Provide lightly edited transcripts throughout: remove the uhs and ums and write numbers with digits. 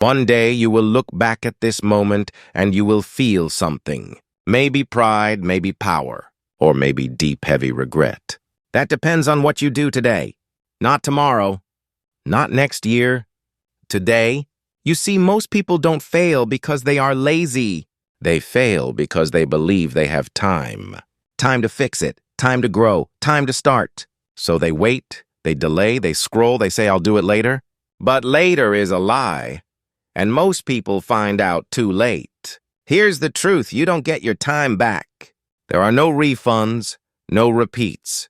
One day you will look back at this moment and you will feel something. Maybe pride, maybe power, or maybe deep, heavy regret. That depends on what you do today. Not tomorrow, not next year. Today, you see, most people don't fail because they are lazy. They fail because they believe they have time. Time to fix it, time to grow, time to start. So they wait, they delay, they scroll, they say, I'll do it later. But later is a lie. And most people find out too late. Here's the truth, you don't get your time back. There are no refunds, no repeats.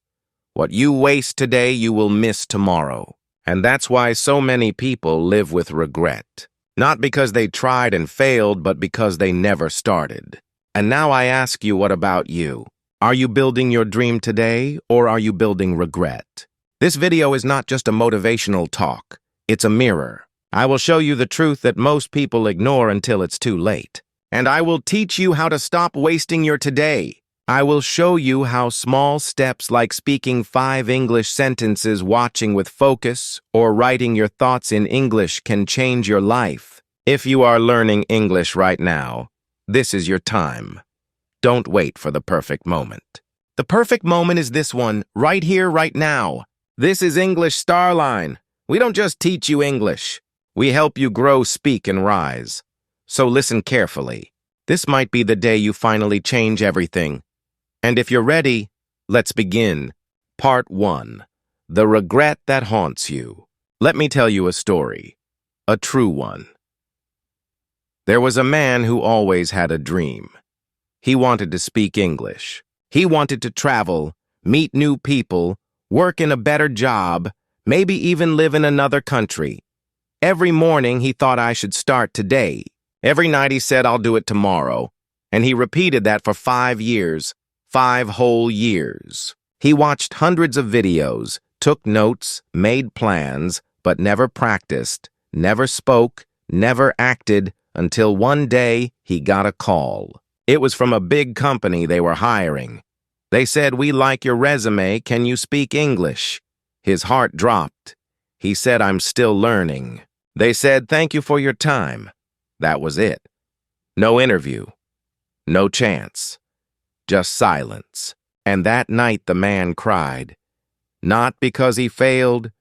What you waste today, you will miss tomorrow. And that's why so many people live with regret. Not because they tried and failed, but because they never started. And now I ask you, what about you? Are you building your dream today, or are you building regret? This video is not just a motivational talk. It's a mirror. I will show you the truth that most people ignore until it's too late. And I will teach you how to stop wasting your today. I will show you how small steps like speaking 5 English sentences, watching with focus, or writing your thoughts in English can change your life. If you are learning English right now, this is your time. Don't wait for the perfect moment. The perfect moment is this one, right here, right now. This is English Starline. We don't just teach you English. We help you grow, speak, and rise. So listen carefully. This might be the day you finally change everything. And if you're ready, let's begin. Part 1. The regret that haunts you. Let me tell you a story. A true one. There was a man who always had a dream. He wanted to speak English. He wanted to travel, meet new people, work in a better job, maybe even live in another country. Every morning he thought, I should start today. Every night he said, I'll do it tomorrow. And he repeated that for 5 years. 5 whole years. He watched hundreds of videos, took notes, made plans, but never practiced, never spoke, never acted, until one day he got a call. It was from a big company they were hiring. They said, we like your resume, can you speak English? His heart dropped. He said, I'm still learning. They said, thank you for your time. That was it. No interview. No chance. Just silence. And that night the man cried. Not because he failed,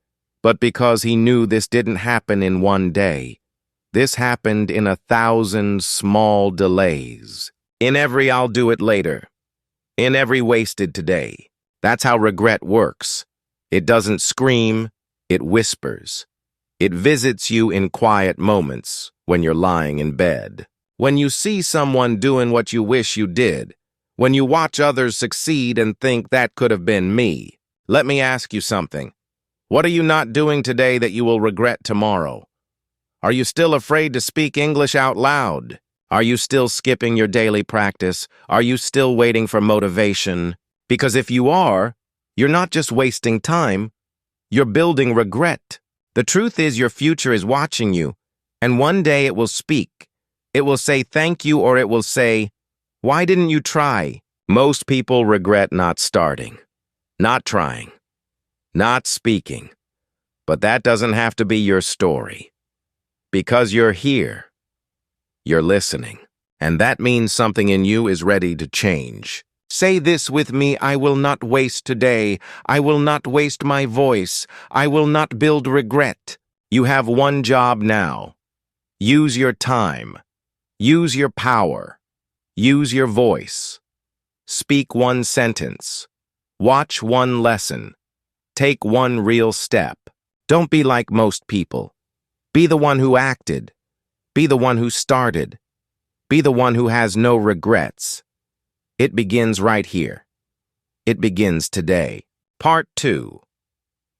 but because he knew this didn't happen in one day. This happened in 1,000 small delays. In every I'll do it later. In every wasted today. That's how regret works. It doesn't scream, it whispers. It visits you in quiet moments when you're lying in bed. When you see someone doing what you wish you did. When you watch others succeed and think that could have been me. Let me ask you something. What are you not doing today that you will regret tomorrow? Are you still afraid to speak English out loud? Are you still skipping your daily practice? Are you still waiting for motivation? Because if you are, you're not just wasting time, you're building regret. The truth is your future is watching you, and one day it will speak. It will say thank you, or it will say, why didn't you try? Most people regret not starting, not trying, not speaking. But that doesn't have to be your story. Because you're here, you're listening, and that means something in you is ready to change. Say this with me, I will not waste today. I will not waste my voice. I will not build regret. You have one job now. Use your time. Use your power. Use your voice. Speak one sentence. Watch one lesson. Take one real step. Don't be like most people. Be the one who acted. Be the one who started. Be the one who has no regrets. It begins right here. It begins today. Part 2.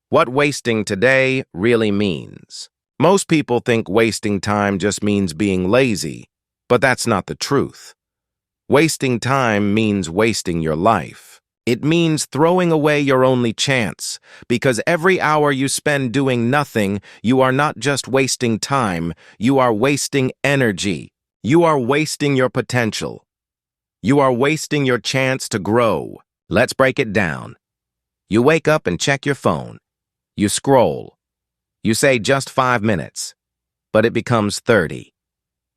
What wasting today really means. Most people think wasting time just means being lazy, but that's not the truth. Wasting time means wasting your life. It means throwing away your only chance, because every hour you spend doing nothing, you are not just wasting time, you are wasting energy. You are wasting your potential. You are wasting your chance to grow. Let's break it down. You wake up and check your phone. You scroll. You say just 5 minutes. but it becomes 30.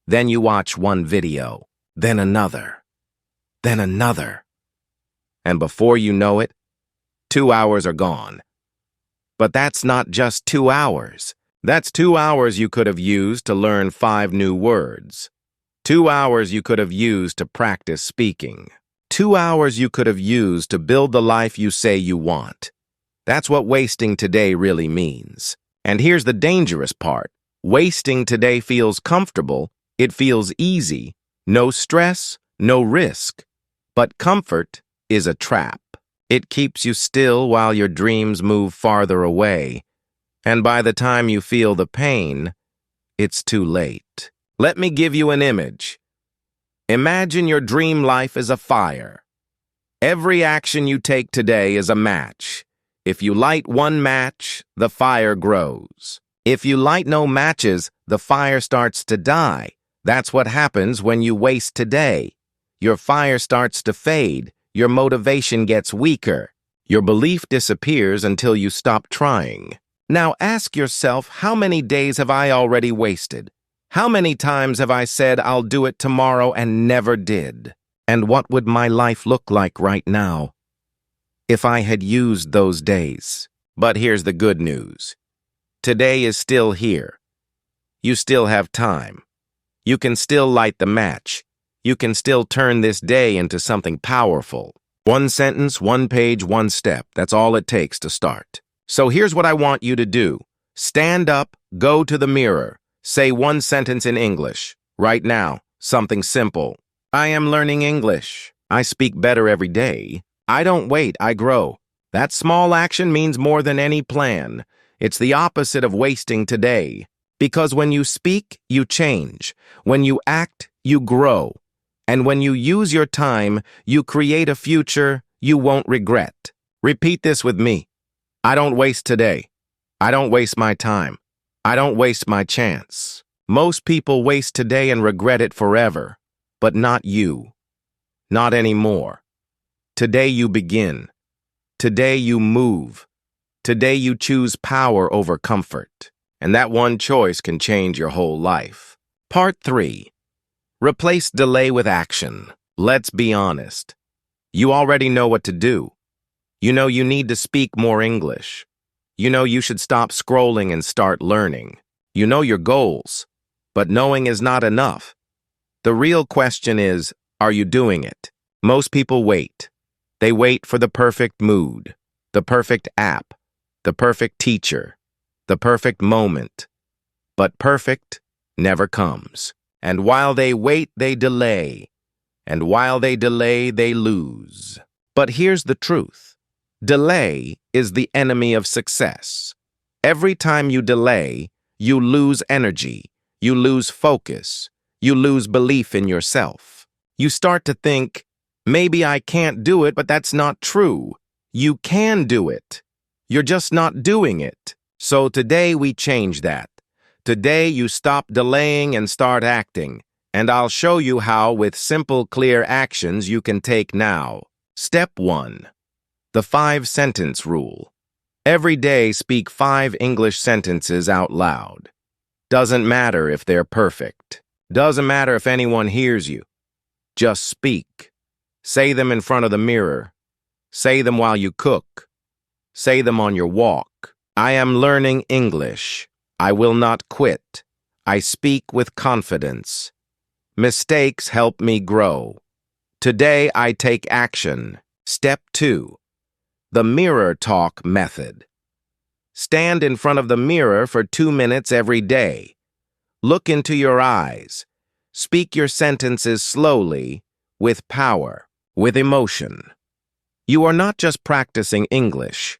Then you watch one video, then another, then another. And before you know it, 2 hours are gone. But that's not just 2 hours. That's 2 hours you could have used to learn 5 new words. 2 hours you could have used to practice speaking. 2 hours you could have used to build the life you say you want. That's what wasting today really means. And here's the dangerous part. Wasting today feels comfortable. It feels easy. No stress, no risk. But comfort is a trap. It keeps you still while your dreams move farther away. And by the time you feel the pain, it's too late. Let me give you an image. Imagine your dream life is a fire. Every action you take today is a match. If you light one match, the fire grows. If you light no matches, the fire starts to die. That's what happens when you waste today. Your fire starts to fade. Your motivation gets weaker. Your belief disappears until you stop trying. Now ask yourself, how many days have I already wasted? How many times have I said I'll do it tomorrow and never did? And what would my life look like right now if I had used those days? But here's the good news. Today is still here. You still have time. You can still light the match. You can still turn this day into something powerful. One sentence, one page, one step. That's all it takes to start. So here's what I want you to do. Stand up, go to the mirror. Say one sentence in English. Right now, something simple. I am learning English. I speak better every day. I don't wait, I grow. That small action means more than any plan. It's the opposite of wasting today. Because when you speak, you change. When you act, you grow. And when you use your time, you create a future you won't regret. Repeat this with me. I don't waste today. I don't waste my time. I don't waste my chance. Most people waste today and regret it forever, but not you. Not anymore. Today you begin. Today you move. Today you choose power over comfort. And that one choice can change your whole life. Part 3. Replace delay with action. Let's be honest. You already know what to do. You know you need to speak more English. You know you should stop scrolling and start learning. You know your goals, but knowing is not enough. The real question is, are you doing it? Most people wait. They wait for the perfect mood, the perfect app, the perfect teacher, the perfect moment. But perfect never comes. And while they wait, they delay. And while they delay, they lose. But here's the truth. Delay is the enemy of success. Every time you delay, you lose energy, you lose focus, you lose belief in yourself. You start to think, maybe I can't do it, but that's not true. You can do it. You're just not doing it. So today we change that. Today you stop delaying and start acting. And I'll show you how with simple, clear actions you can take now. Step 1. The 5-sentence rule. Every day speak 5 English sentences out loud. Doesn't matter if they're perfect. Doesn't matter if anyone hears you. Just speak. Say them in front of the mirror. Say them while you cook. Say them on your walk. I am learning English. I will not quit. I speak with confidence. Mistakes help me grow. Today I take action. Step 2. The mirror talk method. Stand in front of the mirror for 2 minutes every day. Look into your eyes. Speak your sentences slowly, with power, with emotion. You are not just practicing English.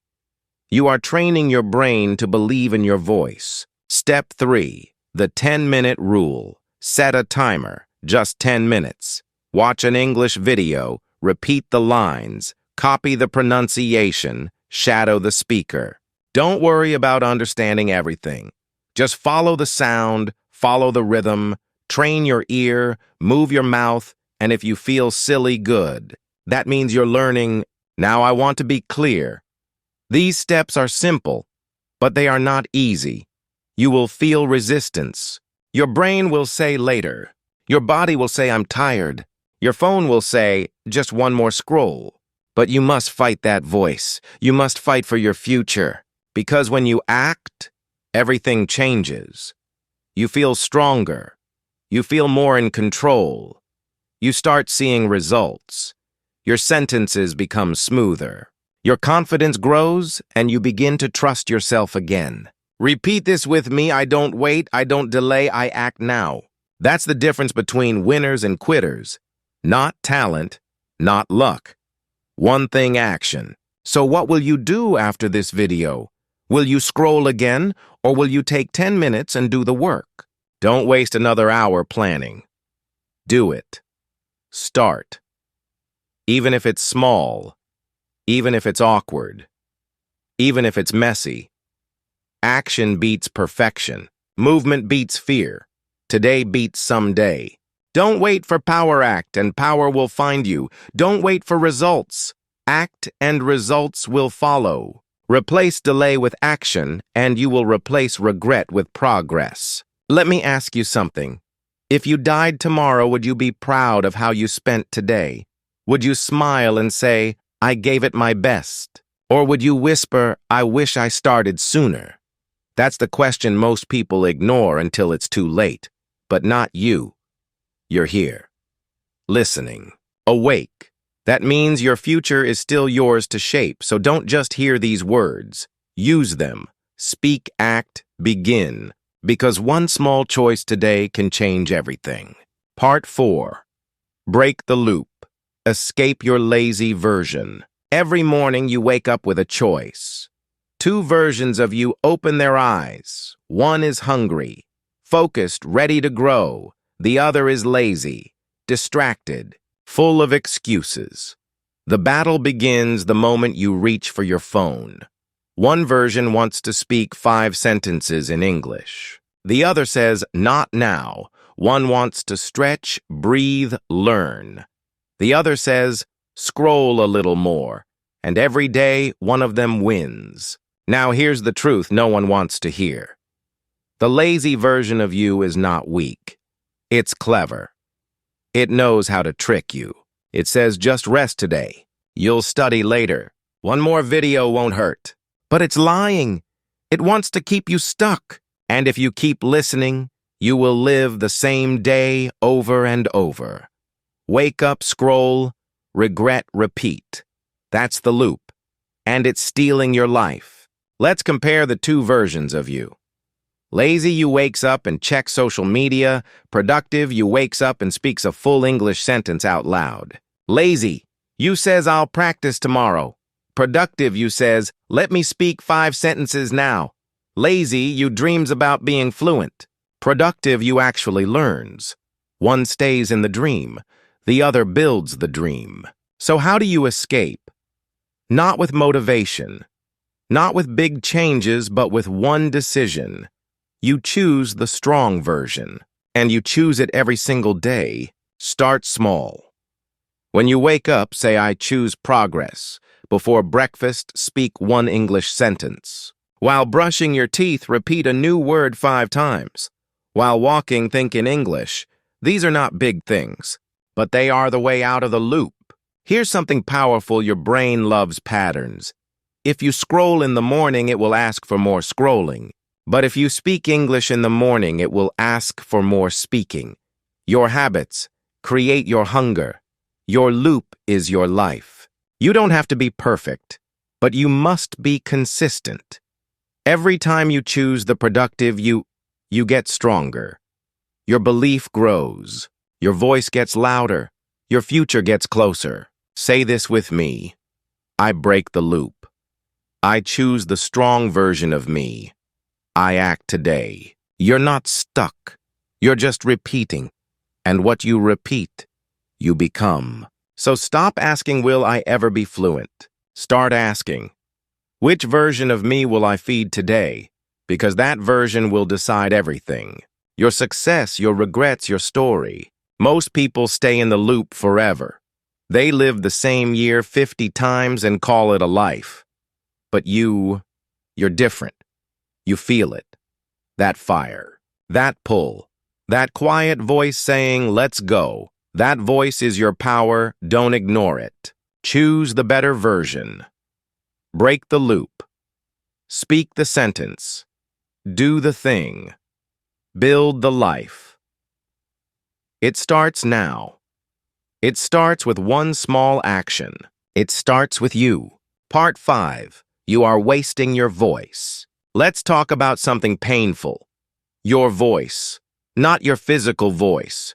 You are training your brain to believe in your voice. Step 3. The 10-minute rule. Set a timer, just 10 minutes. Watch an English video, repeat the lines, copy the pronunciation, shadow the speaker. Don't worry about understanding everything. Just follow the sound, follow the rhythm, train your ear, move your mouth, and if you feel silly, good. That means you're learning. Now I want to be clear. These steps are simple, but they are not easy. You will feel resistance. Your brain will say later. Your body will say, I'm tired. Your phone will say, just one more scroll. But you must fight that voice. You must fight for your future. Because when you act, everything changes. You feel stronger. You feel more in control. You start seeing results. Your sentences become smoother. Your confidence grows, and you begin to trust yourself again. Repeat this with me. I don't wait, I don't delay, I act now. That's the difference between winners and quitters. Not talent, not luck. One thing, action. So what will you do after this video? Will you scroll again, or will you take 10 minutes and do the work? Don't waste another hour planning. Do it. Start. Even if it's small, even if it's awkward, even if it's messy. Action beats perfection. Movement beats fear. Today beats someday. Don't wait for power act and power will find you. Don't wait for results. Act and results will follow. Replace delay with action and you will replace regret with progress. Let me ask you something. If you died tomorrow, would you be proud of how you spent today? Would you smile and say, I gave it my best? Or would you whisper, I wish I started sooner? That's the question most people ignore until it's too late. But not you. You're here. Listening. Awake. That means your future is still yours to shape, so don't just hear these words. Use them. Speak, act, begin. Because one small choice today can change everything. Part 4. Break the loop. Escape your lazy version. Every morning you wake up with a choice. Two versions of you open their eyes. One is hungry, focused, ready to grow. The other is lazy, distracted, full of excuses. The battle begins the moment you reach for your phone. One version wants to speak 5 sentences in English. The other says, not now. One wants to stretch, breathe, learn. The other says, scroll a little more. And every day, one of them wins. Now here's the truth no one wants to hear. The lazy version of you is not weak. It's clever. It knows how to trick you. It says just rest today. You'll study later. One more video won't hurt. But it's lying. It wants to keep you stuck. And if you keep listening, you will live the same day over and over. Wake up, scroll, regret, repeat. That's the loop. And it's stealing your life. Let's compare the two versions of you. Lazy, you wakes up and checks social media. Productive, you wakes up and speaks a full English sentence out loud. Lazy, you says, I'll practice tomorrow. Productive, you says, let me speak 5 sentences now. Lazy, you dreams about being fluent. Productive, you actually learns. One stays in the dream. The other builds the dream. So how do you escape? Not with motivation. Not with big changes, but with one decision. You choose the strong version, and you choose it every single day. Start small. When you wake up, say, I choose progress. Before breakfast, speak 1 English sentence. While brushing your teeth, repeat a new word 5 times. While walking, think in English. These are not big things, but they are the way out of the loop. Here's something powerful. Your brain loves patterns. If you scroll in the morning, it will ask for more scrolling. But if you speak English in the morning, it will ask for more speaking. Your habits create your hunger. Your loop is your life. You don't have to be perfect, but you must be consistent. Every time you choose the productive, you get stronger. Your belief grows. Your voice gets louder. Your future gets closer. Say this with me. I break the loop. I choose the strong version of me. I act today. You're not stuck. You're just repeating. And what you repeat, you become. So stop asking, will I ever be fluent? Start asking, which version of me will I feed today? Because that version will decide everything. Your success, your regrets, your story. Most people stay in the loop forever. They live the same year 50 times and call it a life. But you're different. You feel it. That fire. That pull. That quiet voice saying, "Let's go." That voice is your power. Don't ignore it. Choose the better version. Break the loop. Speak the sentence. Do the thing. Build the life. It starts now. It starts with one small action. It starts with you. Part 5. You are wasting your voice. Let's talk about something painful. Your voice. Not your physical voice.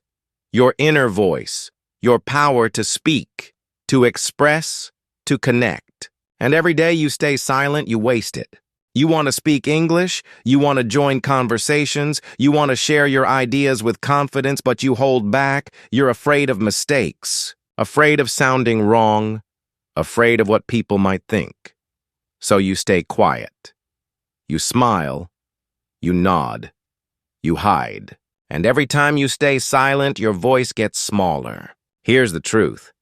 Your inner voice. Your power to speak, to express, to connect. And every day you stay silent, you waste it. You want to speak English, you want to join conversations, you want to share your ideas with confidence, but you hold back. You're afraid of mistakes, afraid of sounding wrong, afraid of what people might think. So you stay quiet. You smile, you nod, you hide. And every time you stay silent, your voice gets smaller. Here's the truth.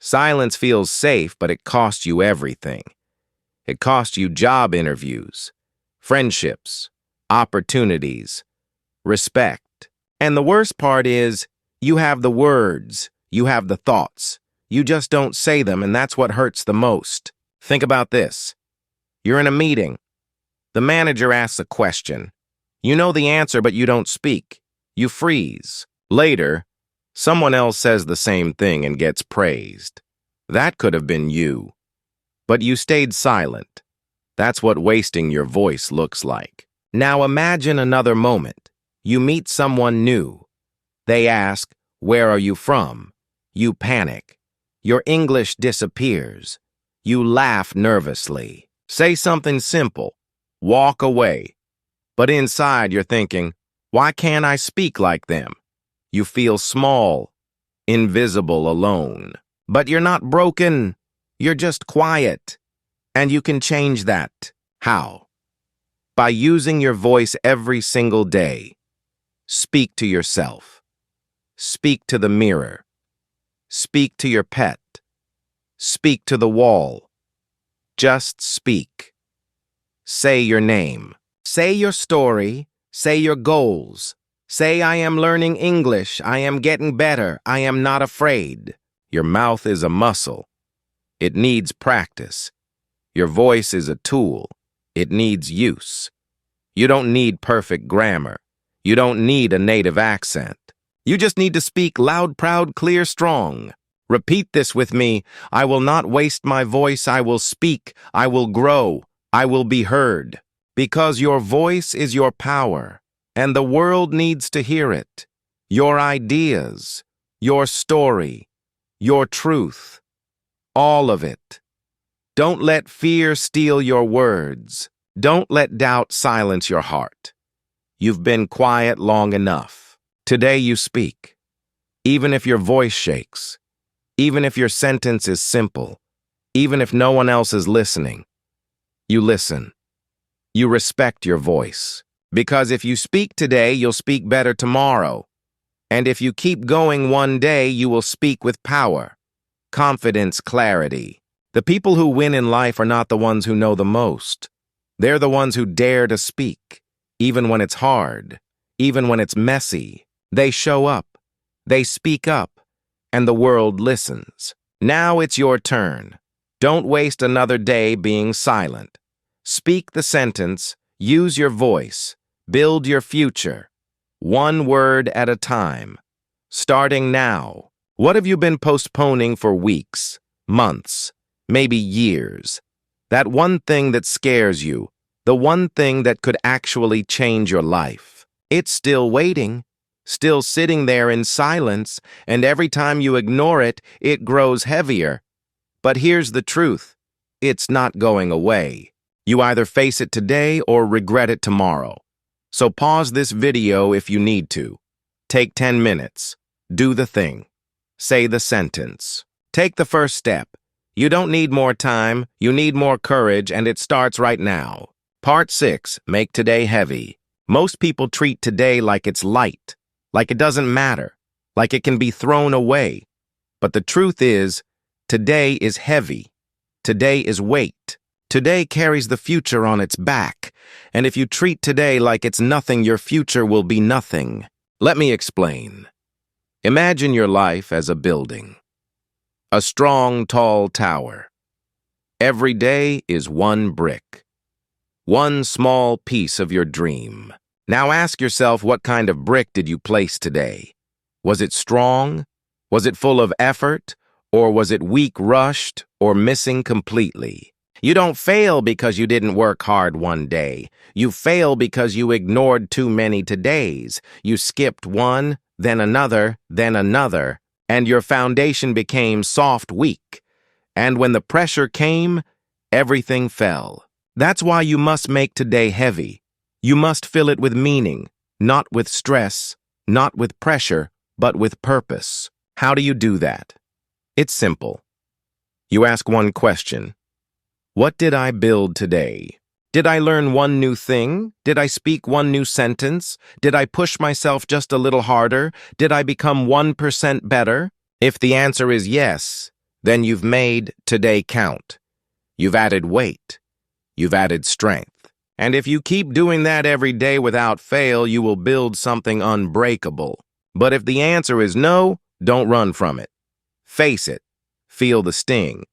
Silence feels safe, but it costs you everything. It costs you job interviews, friendships, opportunities, respect. And the worst part is, you have the words, you have the thoughts. You just don't say them, and that's what hurts the most. Think about this. You're in a meeting. The manager asks a question. You know the answer, but you don't speak. You freeze. Later, someone else says the same thing and gets praised. That could have been you. But you stayed silent. That's what wasting your voice looks like. Now imagine another moment. You meet someone new. They ask, "Where are you from?" You panic. Your English disappears. You laugh nervously. Say something simple. Walk away. But inside you're thinking, why can't I speak like them? You feel small, invisible, alone. But you're not broken. You're just quiet. And you can change that. How? By using your voice every single day. Speak to yourself. Speak to the mirror. Speak to your pet. Speak to the wall. Just speak. Say your name. Say your story. Say your goals. Say, "I am learning English. I am getting better. I am not afraid." Your mouth is a muscle. It needs practice. Your voice is a tool. It needs use. You don't need perfect grammar. You don't need a native accent. You just need to speak loud, proud, clear, strong. Repeat this with me. I will not waste my voice. I will speak. I will grow. I will be heard. Because your voice is your power, and the world needs to hear it. Your ideas, your story, your truth, all of it. Don't let fear steal your words. Don't let doubt silence your heart. You've been quiet long enough. Today you speak. Even if your voice shakes, even if your sentence is simple, even if no one else is listening, you listen. You respect your voice. Because if you speak today, you'll speak better tomorrow. And if you keep going one day, you will speak with power, confidence, clarity. The people who win in life are not the ones who know the most. They're the ones who dare to speak, even when it's hard, even when it's messy. They show up, they speak up, and the world listens. Now it's your turn. Don't waste another day being silent. Speak the sentence, use your voice, build your future, one word at a time. Starting now. What have you been postponing for weeks, months, maybe years? That one thing that scares you, the one thing that could actually change your life. It's still waiting, still sitting there in silence, and every time you ignore it, it grows heavier. But here's the truth. It's not going away. You either face it today or regret it tomorrow. So pause this video if you need to. Take 10 minutes. Do the thing. Say the sentence. Take the first step. You don't need more time, you need more courage, and it starts right now. Part 6. Make today heavy. Most people treat today like it's light, like it doesn't matter, like it can be thrown away. But the truth is, today is heavy. Today is weight. Today carries the future on its back, and if you treat today like it's nothing, your future will be nothing. Let me explain. Imagine your life as a building. A strong, tall tower. Every day is one brick. One small piece of your dream. Now ask yourself, what kind of brick did you place today? Was it strong? Was it full of effort? Or was it weak, rushed, or missing completely? You don't fail because you didn't work hard one day. You fail because you ignored too many todays. You skipped one, then another, and your foundation became soft, weak. And when the pressure came, everything fell. That's why you must make today heavy. You must fill it with meaning, not with stress, not with pressure, but with purpose. How do you do that? It's simple. You ask one question. What did I build today? Did I learn one new thing? Did I speak one new sentence? Did I push myself just a little harder? Did I become 1% better? If the answer is yes, then you've made today count. You've added weight. You've added strength. And if you keep doing that every day without fail, you will build something unbreakable. But if the answer is no, don't run from it. Face it. Feel the sting.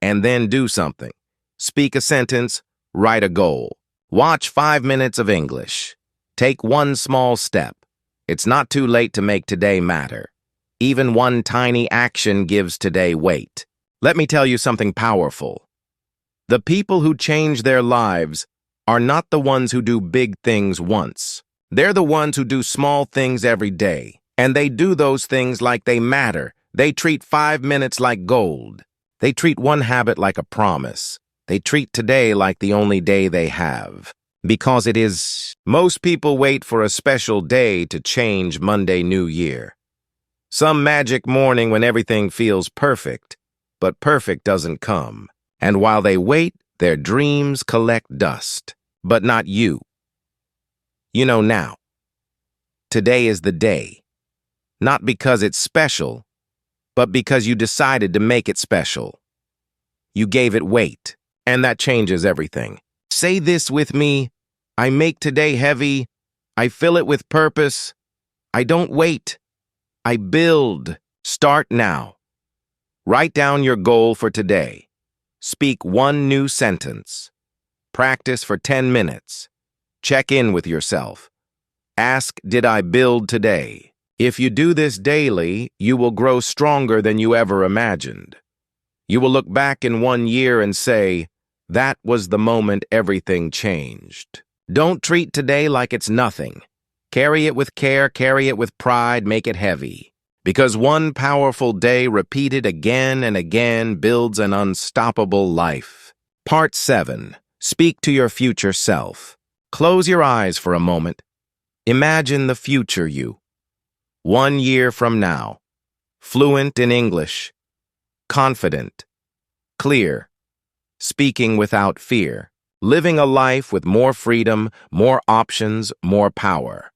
And then do something. Speak a sentence. Write a goal. Watch 5 minutes of English. Take one small step. It's not too late to make today matter. Even one tiny action gives today weight. Let me tell you something powerful. The people who change their lives are not the ones who do big things once. They're the ones who do small things every day. And they do those things like they matter. They treat 5 minutes like gold. They treat one habit like a promise. They treat today like the only day they have. Because it is. Most people wait for a special day to change Monday, New Year. Some magic morning when everything feels perfect, but perfect doesn't come. And while they wait, their dreams collect dust. But not you. You know now. Today is the day. Not because it's special, but because you decided to make it special. You gave it weight. And that changes everything. Say this with me. I make today heavy. I fill it with purpose. I don't wait. I build. Start now. Write down your goal for today. Speak one new sentence. Practice for 10 minutes. Check in with yourself. Ask, did I build today? If you do this daily, you will grow stronger than you ever imagined. You will look back in 1 year and say, that was the moment everything changed. Don't treat today like it's nothing. Carry it with care, carry it with pride, make it heavy. Because one powerful day repeated again and again builds an unstoppable life. Part 7. Speak to your future self. Close your eyes for a moment. Imagine the future you. 1 year from now. Fluent in English. Confident, clear, speaking without fear, living a life with more freedom, more options, more power.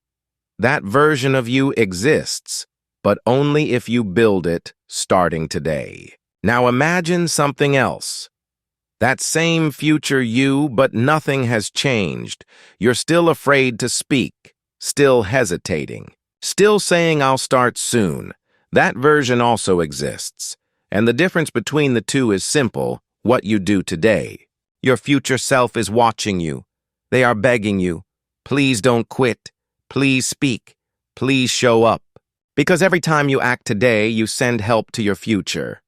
That version of you exists, but only if you build it starting today. Now imagine something else. That same future you, but nothing has changed. You're still afraid to speak, still hesitating, still saying I'll start soon. That version also exists. And the difference between the two is simple, what you do today. Your future self is watching you. They are begging you, please don't quit, please speak, please show up. Because every time you act today, you send help to your future.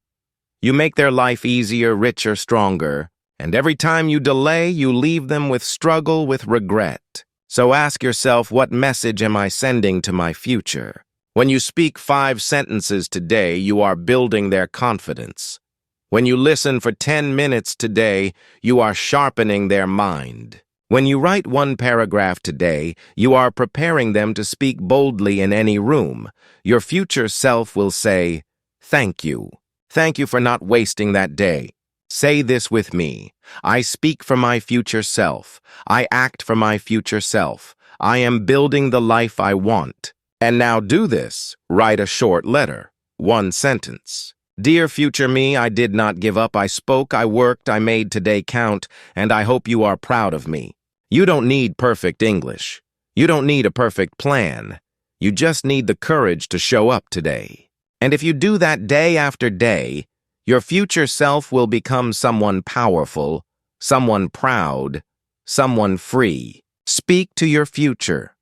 You make their life easier, richer, stronger. And every time you delay, you leave them with struggle, with regret. So ask yourself, what message am I sending to my future? When you speak 5 sentences today, you are building their confidence. When you listen for 10 minutes today, you are sharpening their mind. When you write 1 paragraph today, you are preparing them to speak boldly in any room. Your future self will say, thank you. Thank you for not wasting that day. Say this with me. I speak for my future self. I act for my future self. I am building the life I want. And now do this. Write a short letter. 1 sentence. Dear future me, I did not give up. I spoke, I worked, I made today count, and I hope you are proud of me. You don't need perfect English. You don't need a perfect plan. You just need the courage to show up today. And if you do that day after day, your future self will become someone powerful, someone proud, someone free. Speak to your future.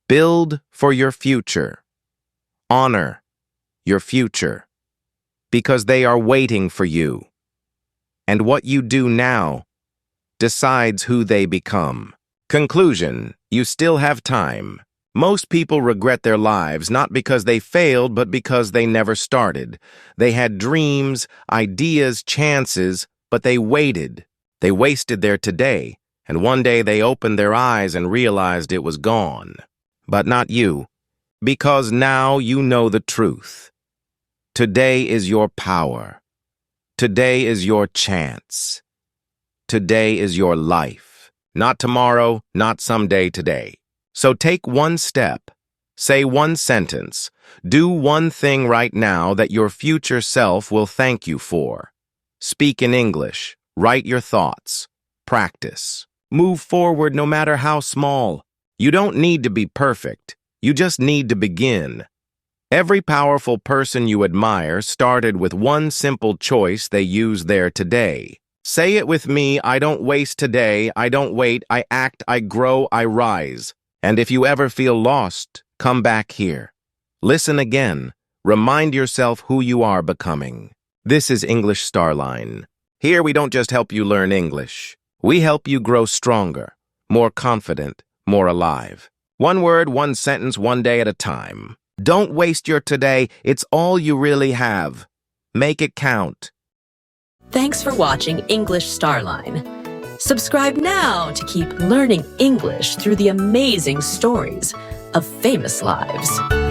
Build for your future. Honor your future, because they are waiting for you. And what you do now decides who they become. Conclusion: you still have time. Most people regret their lives not because they failed, but because they never started. They had dreams, ideas, chances, but they waited. They wasted their today, and one day they opened their eyes and realized it was gone. But not you, because now you know the truth. Today is your power. Today is your chance. Today is your life. Not tomorrow, not someday, today. So take one step, say one sentence, do one thing right now that your future self will thank you for. Speak in English, write your thoughts, practice. Move forward no matter how small. You don't need to be perfect, you just need to begin. Every powerful person you admire started with one simple choice they use there today. Say it with me: I don't waste today, I don't wait, I act, I grow, I rise. And if you ever feel lost, come back here. Listen again. Remind yourself who you are becoming. This is English Starline. Here we don't just help you learn English. We help you grow stronger, more confident, more alive. One word, one sentence, one day at a time. Don't waste your today. It's all you really have. Make it count. Thanks for watching English Starline. Subscribe now to keep learning English through the amazing stories of famous lives.